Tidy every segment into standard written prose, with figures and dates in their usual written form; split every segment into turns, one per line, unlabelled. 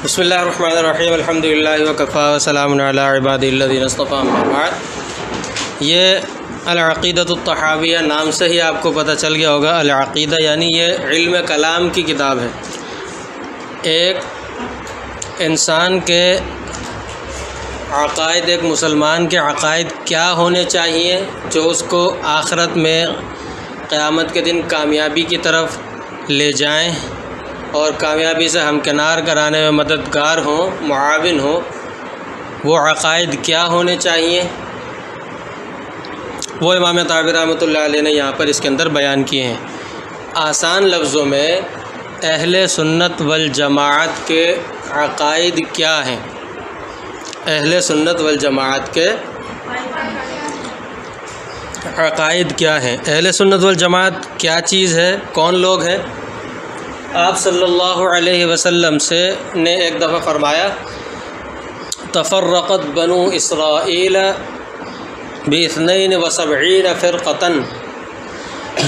بسم اللہ الرحمن الرحیم الحمد للہ وکفیٰ وسلام علی عبادہ الذین اصطفیٰ اما بعد۔ یہ العقیدۃ الطحاویہ نام سے ہی آپ کو پتہ چل گیا ہوگا۔ العقیدہ یعنی یہ علم کلام کی کتاب ہے۔ ایک انسان کے عقائد، ایک مسلمان کے عقائد کیا ہونے چاہیے جو اس کو آخرت میں قیامت کے دن کامیابی کی طرف لے جائیں اور کامیابی سے ہمکنار کرانے میں مددگار ہوں، معاون ہوں، وہ عقائد کیا ہونے چاہیے، وہ امام طحاوی رحمۃ اللہ علیہ نے یہاں پر اس کے اندر بیان کیے ہیں۔ آسان لفظوں میں اہل سنت والجماعت کے عقائد کیا ہیں؟ اہل سنت والجماعت کے عقائد کیا ہیں؟ اہل سنت والجماعت کیا چیز ہے؟ کون لوگ ہیں؟ آپ صلی اللہ علیہ وسلم نے ایک دفعہ فرمایا، تفرقت بنو اسرائیل ب72 فرقۃ،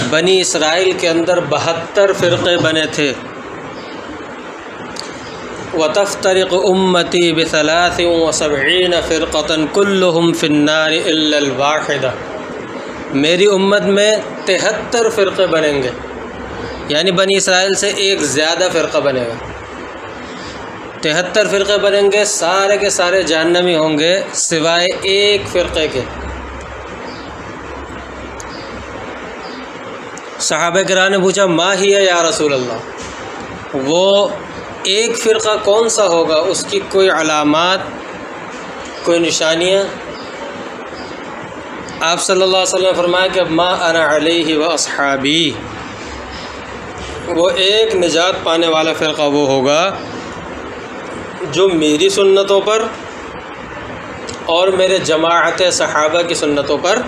بنی اسرائیل کے اندر 72 فرقے بنے تھے۔ وتفترق امتی ب73 فرقۃ کلہم فی النار الا الواحدہ، میری امت میں 73 فرقے بنیں گے، یعنی بنی اسرائیل سے ایک زیادہ فرقہ بنے گا۔ 73 فرقے بنیں گے، سارے کے سارے جہنمی ہوں گے سوائے ایک فرقے کے۔ صحابہ کرام نے پوچھا، ما ہی یا رسول اللہ، وہ ایک فرقہ کون سا ہوگا؟ اس کی کوئی علامات، کوئی نشانیاں؟ آپ صلی اللہ علیہ وسلم نے فرمایا کہ ما انا علیہ و اصحابی، وہ ایک نجات پانے والا فرقہ وہ ہوگا جو میری سنتوں پر اور میرے جماعت صحابہ کی سنتوں پر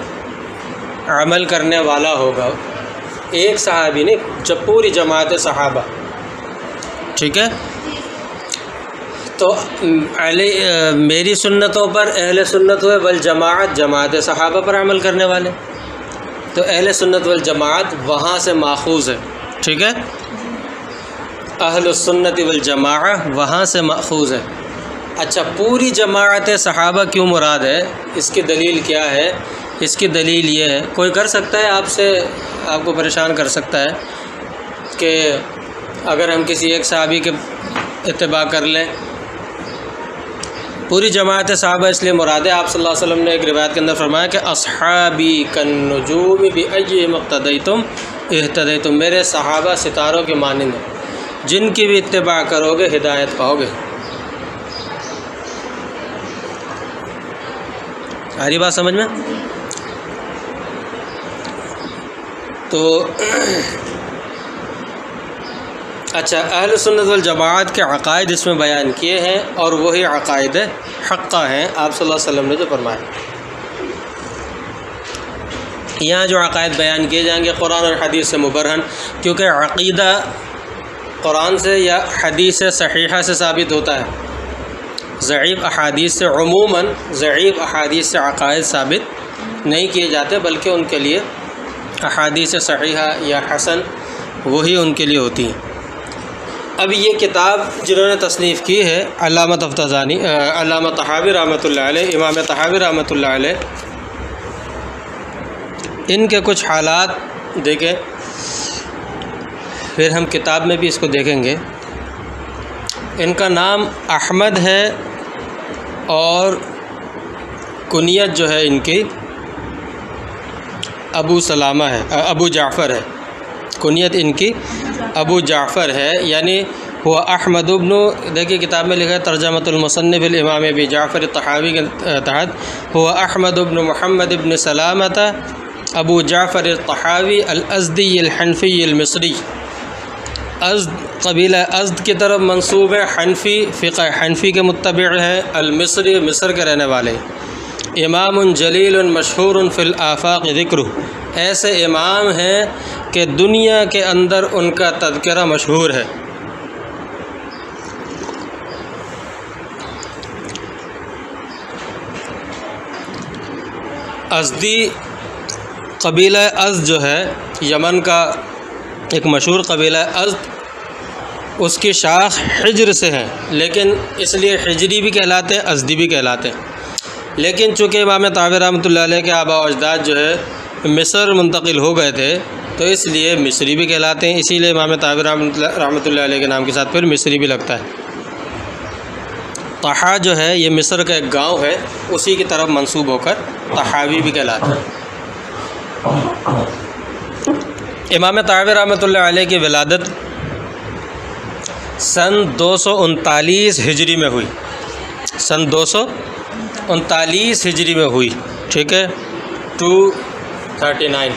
عمل کرنے والا ہوگا۔ ایک صحابی نہیں، جب پوری جماعت صحابہ، ٹھیک ہے؟ تو میری سنتوں پر اہل سنت ہوئے والجماعت، جماعت صحابہ پر عمل کرنے والے، تو اہل سنت والجماعت وہاں سے ماخوذ ہے، ٹھیک ہے؟ اہل السنت والجماعہ وہاں سے ماخوذ ہے۔ اچھا، پوری جماعت صحابہ کیوں مراد ہے؟ اس کی دلیل کیا ہے؟ اس کی دلیل یہ ہے، کوئی کر سکتا ہے آپ کو پریشان کر سکتا ہے کہ اگر ہم کسی ایک صحابی کے اتباع کر لیں، پوری جماعت صحابہ اس لیے مراد ہے۔ آپ صلی اللہ علیہ وسلم نے ایک روایت کے اندر فرمایا کہ اصحابی کالنجوم بأیہم اقتدیتم اہتدیتم، میرے صحابہ ستاروں کے مانند ہیں، جن کی بھی اتباع کرو گے ہدایت پاؤ گے۔ آ رہی بات سمجھ میں؟ تو اچھا، اہل سنت والجماعت کے عقائد اس میں بیان کیے ہیں، اور وہی عقائد حقہ ہیں آپ صلی اللہ علیہ وسلم نے جو فرمایا۔ یہاں جو عقائد بیان کیے جائیں گے قرآن اور حدیث سے مبرہن، کیونکہ عقیدہ قرآن سے یا حدیث صحیحہ سے ثابت ہوتا ہے۔ ضعیف احادیث سے، عموماً ضعیف احادیث سے عقائد ثابت نہیں کیے جاتے، بلکہ ان کے لیے احادیث صحیحہ یا حسن وہی ان کے لیے ہوتی ہیں۔ اب یہ کتاب جنہوں نے تصنیف کی ہے علامہ تفتزانی، علامہ طحاوی رحمۃ اللہ علیہ، امام طحاوی رحمۃ اللہ علیہ، ان کے کچھ حالات دیکھیں، پھر ہم کتاب میں بھی اس کو دیکھیں گے۔ ان کا نام احمد ہے اور کنیت جو ہے ان کی ابو سلامہ ہے، ابو جعفر ہے، کنیت ان کی ابو جعفر ہے، یعنی وہ احمد ابن، دیکھیے کتاب میں لکھا ہے ترجمۃ المصنف الامام ابی جعفر الطحاوی کے تحت، وہ احمد ابن محمد ابن سلامۃ ابو جعفر الطحاوی الازدی الحنفی المصری، ازد قبیلہ ازد کی طرف منسوب ہے، حنفی، فقہ حنفی کے متبع ہے، المصری، مصر کے رہنے والے، امام جلیل مشہور فی الآفاق ذکرہ، ایسے امام ہیں کہ دنیا کے اندر ان کا تذکرہ مشہور ہے۔ ازدی قبیلہ ازد جو ہے یمن کا ایک مشہور قبیلہ ازد، اس کی شاخ حجر سے ہے، لیکن اس لیے حجری بھی کہلاتے ہیں، ازدی بھی کہلاتے ہیں۔ لیکن چونکہ امام طحاوی رحمۃ اللہ علیہ کے آباء و اجداد جو ہے مصر منتقل ہو گئے تھے، تو اس لیے مصری بھی کہلاتے ہیں، اسی لیے امام طحاوی رحمۃ اللہ علیہ کے نام کے ساتھ پھر مصری بھی لگتا ہے۔ طحا جو ہے یہ مصر کا ایک گاؤں ہے، اسی کی طرف منسوب ہو کر طحاوی بھی کہلاتا ہے۔ امام طحاوی رحمۃ اللہ علیہ کی ولادت سن 239 ہجری میں ہوئی، سن 239 ہجری میں ہوئی، ٹھیک ہے، 239۔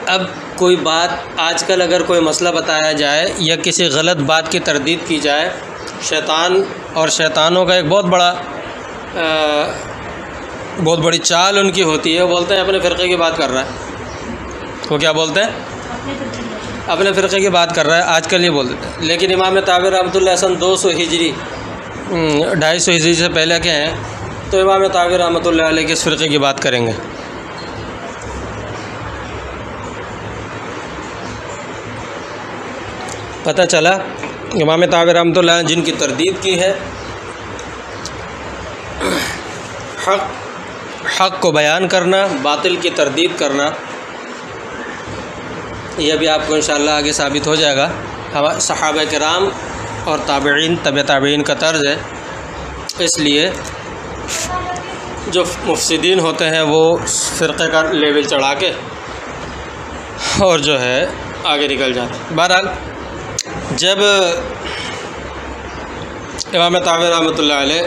اب کوئی بات آج کل اگر کوئی مسئلہ بتایا جائے یا کسی غلط بات کی تردید کی جائے، شیطان اور شیطانوں کا ایک بہت بڑی چال ان کی ہوتی ہے، وہ بولتے ہیں اپنے فرقے کی بات کر رہا ہے۔ وہ کیا بولتے ہیں؟ اپنے فرقے کی بات کر رہا ہے، آج کل یہ بول دیتے ہیں۔ لیکن امام طحاوی رحمۃ اللہ سن 200 ہجری 250 ہجری سے پہلے کے ہیں، تو امام طحاوی رحمۃ اللہ علیہ کے اس فرقے کی بات کریں گے۔ پتہ چلا امام طحاوی رحمۃ اللہ علیہ جن کی تردید کی ہے، حق کو بیان کرنا، باطل کی تردید کرنا، یہ بھی آپ کو انشاءاللہ آگے ثابت ہو جائے گا۔ صحابہ کرام اور تابعین، تبع تابعین کا طرز ہے، اس لیے جو مفسدین ہوتے ہیں وہ فرقے کا لیول چڑھا کے اور جو ہے آگے نکل جاتے ہیں۔ بہرحال جب امام طحاوی رحمۃ اللہ علیہ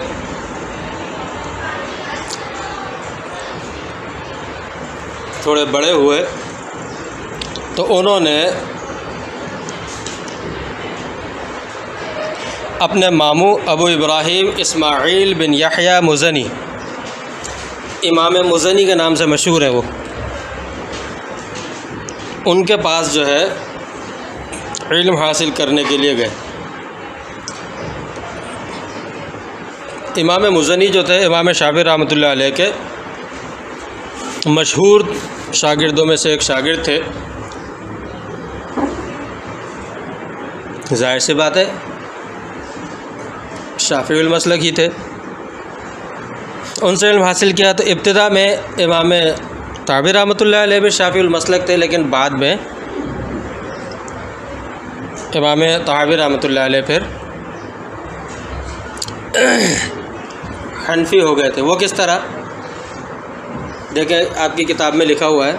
تھوڑے بڑے ہوئے تو انہوں نے اپنے ماموں ابو ابراہیم اسماعیل بن یحییٰ مزنی، امام مزنی کے نام سے مشہور ہے وہ، ان کے پاس جو ہے علم حاصل کرنے کے لیے گئے۔ امام مزنی جو تھے امام شافعی رحمۃ اللہ علیہ کے مشہور شاگردوں میں سے ایک شاگرد تھے۔ ظاہر سی بات ہے شافعی المسلک ہی تھے، ان سے علم حاصل کیا۔ تو ابتدا میں امام طحاوی رحمۃ اللہ علیہ بھی شافعی المسلک تھے، لیکن بعد میں امام طحاوی رحمۃ اللہ علیہ پھر حنفی ہو گئے تھے۔ وہ کس طرح؟ دیکھیں آپ کی کتاب میں لکھا ہوا ہے،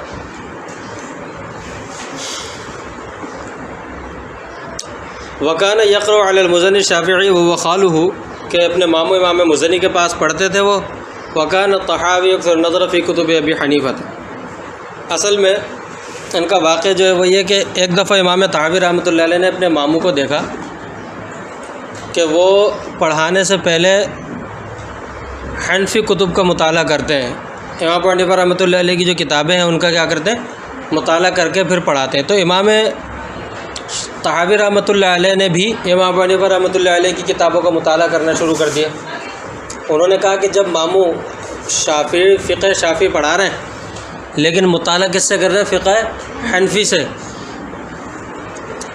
وَكَانَ يَقْرَأُ عَلَى الْمُزَنِّ الشَّافِعِيُّ وَهُوَ خَالُهُ، کہ اپنے ماموں امام مزنی کے پاس پڑھتے تھے وہ۔ وَكَانَ الطَّحَاوِيُّ يَكْثُرُ النَّظَرَ فِي كُتُبِ أَبِي حَنِيفَةَ۔ اصل میں ان کا واقعہ جو ہے وہ یہ کہ ایک دفعہ امام طحاوی رحمۃ اللہ علیہ نے اپنے ماموں کو دیکھا کہ وہ پڑھانے سے پہلے حنفی کتب کا مطالعہ کرتے ہیں۔ امام ابو حنیفہ رحمۃ اللہ علیہ کی جو کتابیں ہیں ان کا کیا کرتے ہیں؟ مطالعہ کر کے پھر پڑھاتے ہیں۔ تو امام طحاوی رحمۃ اللہ علیہ نے بھی امام ابو حنیفہ رحمۃ اللہ علیہ کی کتابوں کا مطالعہ کرنا شروع کر دیا۔ انہوں نے کہا کہ جب ماموں فقہ شافعی پڑھا رہے ہیں لیکن مطالعہ کس سے کر رہے ہیں؟ فقہ حنفی سے۔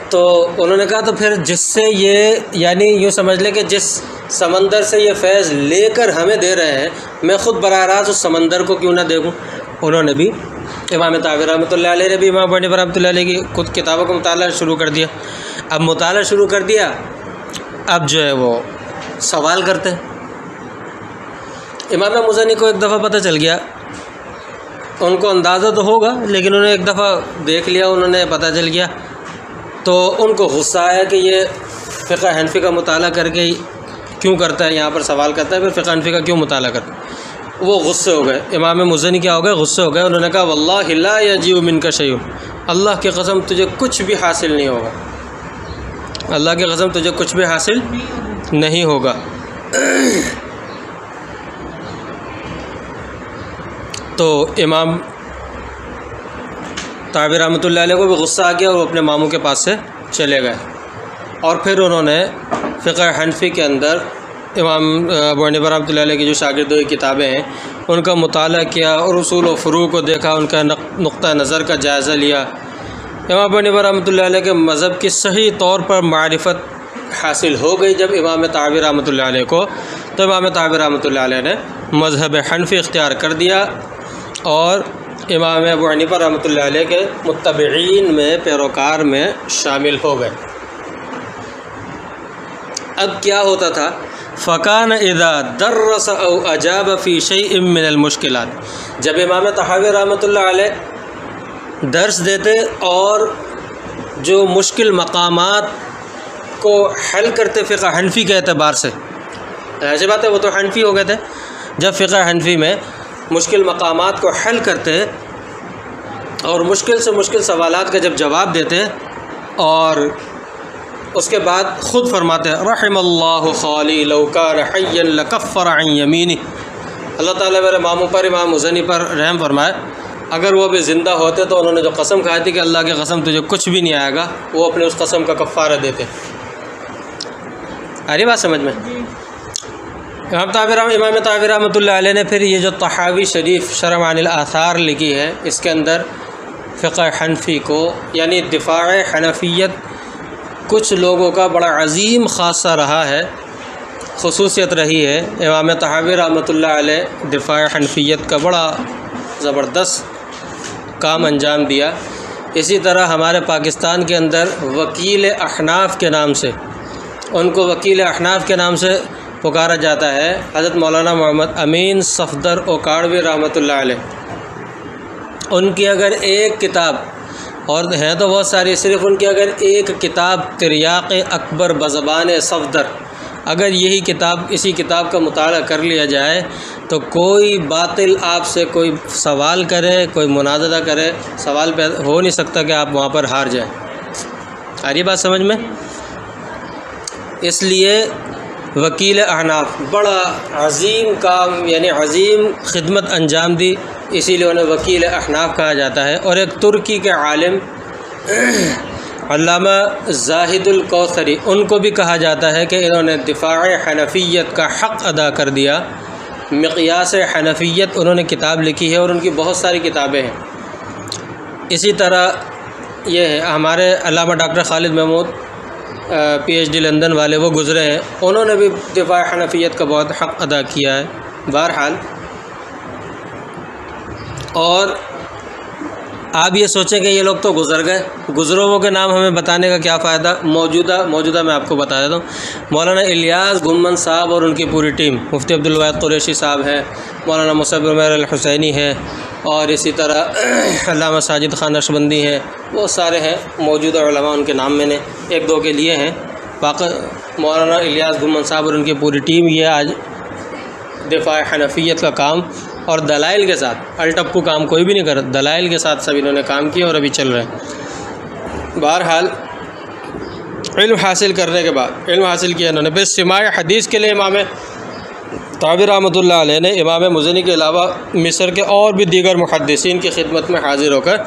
تو انہوں نے کہا تو پھر جس سے یہ، یعنی یوں سمجھ لیں کہ جس سمندر سے یہ فیض لے کر ہمیں دے رہے ہیں، میں خود براہ راست اس سمندر کو کیوں نہ دیکھوں۔ انہوں نے بھی، امام طحاوی رحمۃ اللہ علیہ نے بھی امام ابو حنیفہ رحمۃ اللہ علیہ کی خود کتابوں کا مطالعہ شروع کر دیا۔ اب مطالعہ شروع کر دیا، اب جو ہے وہ سوال کرتے ہیں۔ امام مزنی کو ایک دفعہ پتہ چل گیا، ان کو اندازہ تو ہوگا لیکن انہوں نے ایک دفعہ دیکھ لیا، انہوں نے پتہ چل گیا، تو ان کو غصہ آیا کہ یہ فقہ حنفی کا مطالعہ کر کے کیوں کرتا ہے، یہاں پر سوال کرتا ہے پھر فقہ حنفی کا کیوں مطالعہ کرتا ہے۔ وہ غصے ہو گئے، امام مزنی کیا ہو گئے؟ غصے ہو گئے۔ انہوں نے کہا واللہ لا یجیء منک شیء، اللہ کی قسم تجھے کچھ بھی حاصل نہیں ہوگا، اللہ کی قسم تجھے کچھ بھی حاصل نہیں ہوگا۔ تو امام طحاوی رحمۃ اللہ علیہ کو بھی غصہ آ گیا اور وہ اپنے ماموں کے پاس سے چلے گئے، اور پھر انہوں نے فقہ حنفی کے اندر امام ابو حنیفہ رحمۃ اللہ علیہ کی جو شاگردوں کی کتابیں ہیں ان کا مطالعہ کیا اور اصول و فروع کو دیکھا، ان کا نقطہ نظر کا جائزہ لیا، امام ابو حنیفہ رحمۃ اللہ علیہ کے مذہب کی صحیح طور پر معرفت حاصل ہو گئی جب امام طحاوی رحمۃ اللہ علیہ کو، تو امام طحاوی رحمۃ اللہ علیہ نے مذہب حنفی اختیار کر دیا اور امام ابو حنیفہ رحمۃ اللہ علیہ کے متبعین میں، پیروکار میں شامل ہو گئے۔ اب کیا ہوتا تھا؟ فکان اذا درس او اجاب فی شیء من المشکلات، جب امام طحاوی رحمۃ اللہ علیہ درس دیتے اور جو مشکل مقامات کو حل کرتے فقہ حنفی کے اعتبار سے، ایسی بات ہے وہ تو حنفی ہو گئے تھے، جب فقہ حنفی میں مشکل مقامات کو حل کرتے اور مشکل سے مشکل سوالات کا جب جواب دیتے اور اس کے بعد خود فرماتے رحم اللہ خالی لو کان حیا لکفر عن یمینہ، اللہ تعالیٰ میرے ماموں پر، امام مزنی پر رحم فرمائے، اگر وہ بھی زندہ ہوتے تو انہوں نے جو قسم کھائی تھی کہ اللہ کی قسم تجھے کچھ بھی نہیں آئے گا، وہ اپنے اس قسم کا کفارہ دیتے۔ آ رہی بات سمجھ میں؟ امام طحاوی رحمۃ اللہ علیہ نے پھر یہ جو طحاوی شریف شرح معانی الاثار لکھی ہے، اس کے اندر فقہ حنفی کو یعنی دفاع حنفیت کچھ لوگوں کا بڑا عظیم خاصہ رہا ہے، خصوصیت رہی ہے۔ امام طحاوی رحمۃ اللہ علیہ دفاع حنفیت کا بڑا زبردست کام انجام دیا۔ اسی طرح ہمارے پاکستان کے اندر وکیل احناف کے نام سے، ان کو وکیل احناف کے نام سے پکارا جاتا ہے، حضرت مولانا محمد امین صفدر اوکاڑوی رحمۃ اللہ علیہ۔ ان کی اگر ایک کتاب، اور ہیں تو بہت ساری، صرف ان کی اگر ایک کتاب تریاق اکبر بزبان صفدر، اگر یہی کتاب، اسی کتاب کا مطالعہ کر لیا جائے تو کوئی باطل آپ سے کوئی سوال کرے، کوئی مناظرہ کرے، سوال پہ ہو نہیں سکتا کہ آپ وہاں پر ہار جائیں۔ آ رہی بات سمجھ میں؟ اس لیے وکیل احناف بڑا عظیم کام یعنی عظیم خدمت انجام دی، اسی لیے انہیں وکیل احناف کہا جاتا ہے۔ اور ایک ترکی کے عالم علامہ زاہد الکوثری، ان کو بھی کہا جاتا ہے کہ انہوں نے دفاع حنفیت کا حق ادا کر دیا۔ مقیاس حنفیت انہوں نے کتاب لکھی ہے اور ان کی بہت ساری کتابیں ہیں۔ اسی طرح یہ ہے ہمارے علامہ ڈاکٹر خالد محمود PhD لندن والے، وہ گزرے ہیں، انہوں نے بھی دفاع حنفیت کا بہت حق ادا کیا ہے۔ بہرحال اور آپ یہ سوچیں کہ یہ لوگ تو گزر گئے، گزروں کے نام ہمیں بتانے کا کیا فائدہ؟ موجودہ میں آپ کو بتا دیتا ہوں۔ مولانا الیاس گھمن صاحب اور ان کی پوری ٹیم، مفتی عبدالواحد قریشی صاحب ہیں، مولانا مصعب عمیر الحسینی ہیں، اور اسی طرح علامہ ساجد خان نقشبندی ہیں، بہت سارے ہیں موجودہ علماء، ان کے نام میں نے ایک دو کے لیے ہیں۔ باقی مولانا الیاس گھمن صاحب اور ان کی پوری ٹیم یہ آج دفاع حنفیت کا کام اور دلائل کے ساتھ، الٹپو کام کوئی بھی نہیں کرتا، دلائل کے ساتھ سب انہوں نے کام کیا اور ابھی چل رہے ہیں۔ بہرحال علم حاصل کرنے کے بعد، علم حاصل کیا انہوں نے، پھر سماع حدیث کے لیے امام طحاوی رحمۃ اللہ علیہ نے امام مزنی کے علاوہ مصر کے اور بھی دیگر محدثین کی خدمت میں حاضر ہو کر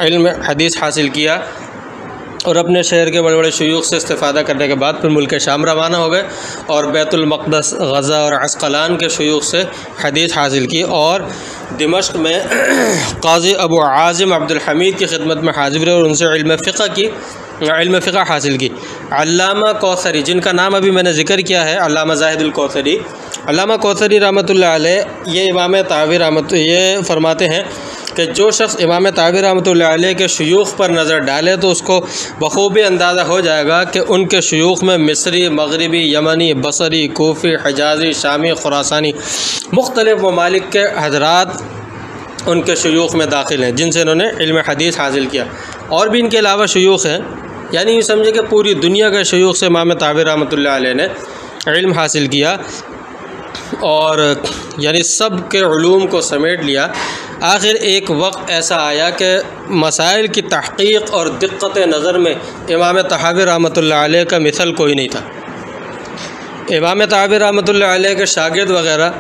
علم حدیث حاصل کیا اور اپنے شہر کے بڑے بڑے شیوخ سے استفادہ کرنے کے بعد پھر ملک شام روانہ ہو گئے اور بیت المقدس، غزہ اور عسقلان کے شیوخ سے حدیث حاصل کی اور دمشق میں قاضی ابو عازم عبد الحمید کی خدمت میں حاضر ہوئے اور ان سے علم فقہ حاصل کی۔ علامہ کوثری، جن کا نام ابھی میں نے ذکر کیا ہے، علامہ زاہد الکوثری، علامہ کوثری رحمۃ اللہ علیہ، یہ امام طحاوی یہ فرماتے ہیں کہ جو شخص امام طحاوی رحمۃ اللہ علیہ کے شیوخ پر نظر ڈالے تو اس کو بخوبی اندازہ ہو جائے گا کہ ان کے شیوخ میں مصری، مغربی، یمنی، بصری، کوفی، حجازی، شامی، خراسانی، مختلف ممالک کے حضرات ان کے شیوخ میں داخل ہیں جن سے انہوں نے علم حدیث حاصل کیا۔ اور بھی ان کے علاوہ شیوخ ہیں، یعنی یہ سمجھے کہ پوری دنیا کے شیوخ سے امام طحاوی رحمۃ اللہ علیہ نے علم حاصل کیا اور یعنی سب کے علوم کو سمیٹ لیا۔ آخر ایک وقت ایسا آیا کہ مسائل کی تحقیق اور دقت نظر میں امام طحاوی رحمۃ اللہ علیہ کا مثل کوئی نہیں تھا۔ امام طحاوی رحمۃ اللہ علیہ کے شاگرد وغیرہ،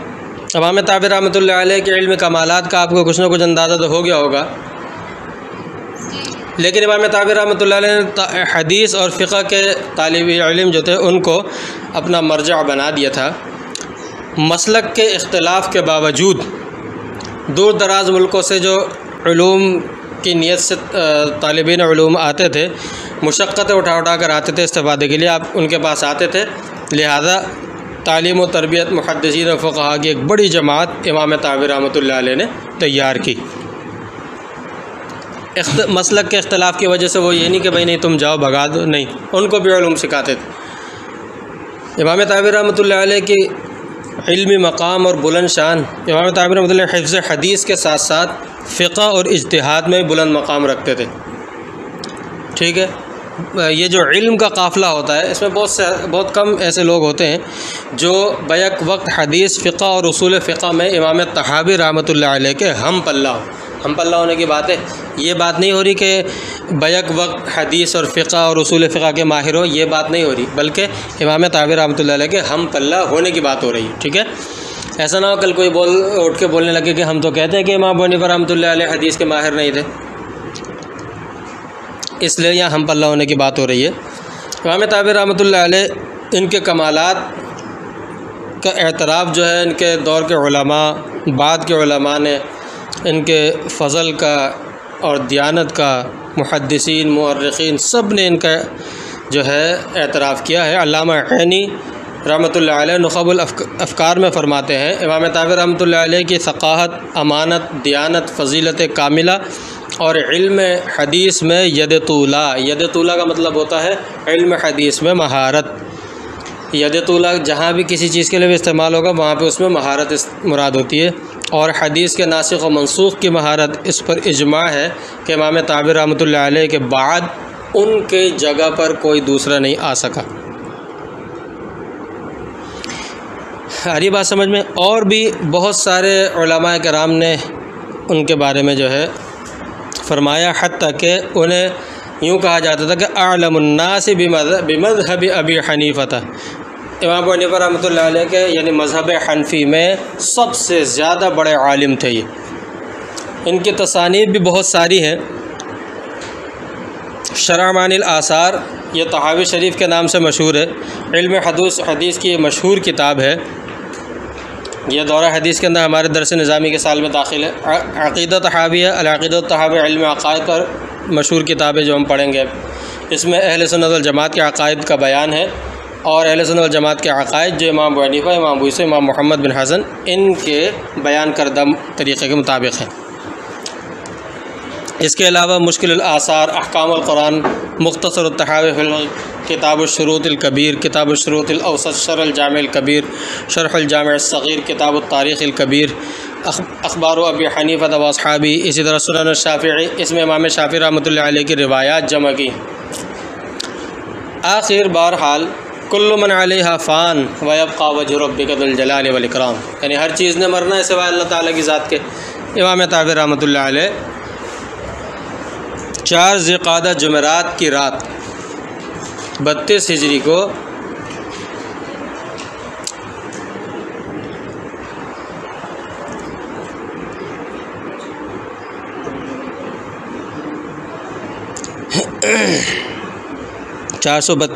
امام طحاوی رحمۃ اللہ علیہ کے علم کمالات کا آپ کو کچھ نہ کچھ اندازہ تو ہو گیا ہوگا، لیکن امام طحاوی رحمۃ اللہ علیہ نے حدیث اور فقہ کے طالب علم جو تھے ان کو اپنا مرجع بنا دیا تھا۔ مسلک کے اختلاف کے باوجود دور دراز ملکوں سے جو علوم کی نیت سے طالبین علوم آتے تھے، مشقتیں اٹھا کر آتے تھے استفادے کے لیے، آپ ان کے پاس آتے تھے، لہذا تعلیم و تربیت محدثین و فقہا کی ایک بڑی جماعت امام طحاوی رحمۃ اللہ علیہ نے تیار کی۔ مسلک کے اختلاف کی وجہ سے وہ یہ نہیں کہ بھائی نہیں تم جاؤ بھگا دو، نہیں، ان کو بھی علوم سکھاتے تھے۔ امام طحاوی رحمۃ اللہ علیہ کی علمی مقام اور بلند شان، امام طحاوی رحمۃ اللہ حفظ حدیث کے ساتھ ساتھ فقہ اور اجتہاد میں بلند مقام رکھتے تھے، ٹھیک ہے۔ یہ جو علم کا قافلہ ہوتا ہے، اس میں بہت کم ایسے لوگ ہوتے ہیں جو بیک وقت حدیث، فقہ اور اصول فقہ میں امام طحاوی رحمۃ اللہ علیہ کے ہم پلہ ہونے کی بات ہے۔ یہ بات نہیں ہو رہی کہ بیک وقت حدیث اور فقہ اور اصول فقہ کے ماہر ہو، یہ بات نہیں ہو رہی، بلکہ امام طحاوی رحمۃ اللہ علیہ کے ہم پلہ ہونے کی بات ہو رہی ہے، ٹھیک ہے۔ ایسا نہ ہو کل کوئی اٹھ کے بولنے لگے کہ ہم تو کہتے ہیں کہ امام ابو حنیفہ رحمۃ اللہ علیہ حدیث کے ماہر نہیں تھے، اس لیے یہاں ہم پلہ ہونے کی بات ہو رہی ہے۔ امام طحاوی رحمۃ اللہ علیہ ان کے کمالات کا اعتراف جو ہے ان کے دور کے علماء، بعد کے علماء نے ان کے فضل کا اور دیانت کا، محدثین، مؤرخین سب نے ان کا جو ہے اعتراف کیا ہے۔ علامہ عینی رحمۃ اللہ علیہ نخب الافکار میں فرماتے ہیں، امام طحاوی رحمۃ اللہ علیہ کی ثقافت، امانت، دیانت، فضیلت کاملہ اور علم حدیث میں ید طولہ کا مطلب ہوتا ہے علم حدیث میں مہارت۔ ید طولہ جہاں بھی کسی چیز کے لیے بھی استعمال ہوگا وہاں پہ اس میں مہارت مراد ہوتی ہے، اور حدیث کے ناسخ و منسوخ کی مہارت، اس پر اجماع ہے کہ امام طحاوی رحمۃ اللہ علیہ کے بعد ان کے جگہ پر کوئی دوسرا نہیں آ سکا۔ آ رہی بات سمجھ میں؟ اور بھی بہت سارے علماء کرام نے ان کے بارے میں جو ہے فرمایا، حتیٰ کہ انہیں یوں کہا جاتا تھا کہ اعلم الناس بمذہب ابی حنیفہ تھا، امام ابو حنیفہ رحمۃ اللہ علیہ کے یعنی مذہب حنفی میں سب سے زیادہ بڑے عالم تھے یہ۔ ان کی تصانیف بھی بہت ساری ہیں۔ شرح معانی الآثار یہ طحاوی شریف کے نام سے مشہور ہے، علم حدیث کی یہ مشہور کتاب ہے، یہ دورہ حدیث کے اندر ہمارے درس نظامی کے سال میں داخل ہے۔ عقیدہ طحاویہ، العقیدہ الطحاویہ علم عقائد پر مشہور کتاب ہے جو ہم پڑھیں گے۔ اس میں اہل سنت والجماعت کے عقائد کا بیان ہے، اور اہل سنت والجماعت کے عقائد جو امام ابو حنیفہ، امام ابو یوسف، امام محمد بن حسن ان کے بیان کردہ طریقے کے مطابق ہیں۔ اس کے علاوہ مشکل الآثار، احکام القرآن، مختصر الطحاوی فی کتاب الشروط الکبیر، کتاب الشروط الاوسط، شرح الجامع الکبیر، شرح الجامع الصغیر، کتاب التاریخ الکبیر، اخبار ابی حنیفہ و اصحابی، اسی طرح سنن الشافعی، اس میں امام شافعی رحمۃ اللہ علیہ کی روایات جمع کی۔ آخر بہرحال کل من علیہا فان ویبقى وجہ ربک ذو الجلال والاکرام، یعنی ہر چیز نے مرنا ہے سوائے اللہ تعالیٰ کی ذات کے۔ امام طحاوی رحمۃ اللہ علیہ 4 ذی القعدہ جمعرات کی رات 32 ہجری کو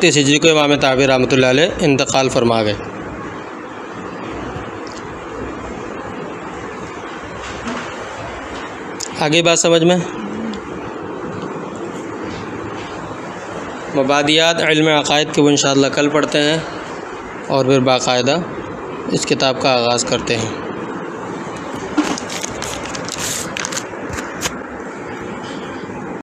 ہجری کو امام طحاوی رحمۃ اللہ علیہ انتقال فرما گئے۔ آگے بات سمجھ میں؟ مبادیات علم عقائد کے وہ انشاءاللہ کل پڑھتے ہیں، اور پھر باقاعدہ اس کتاب کا آغاز کرتے ہیں۔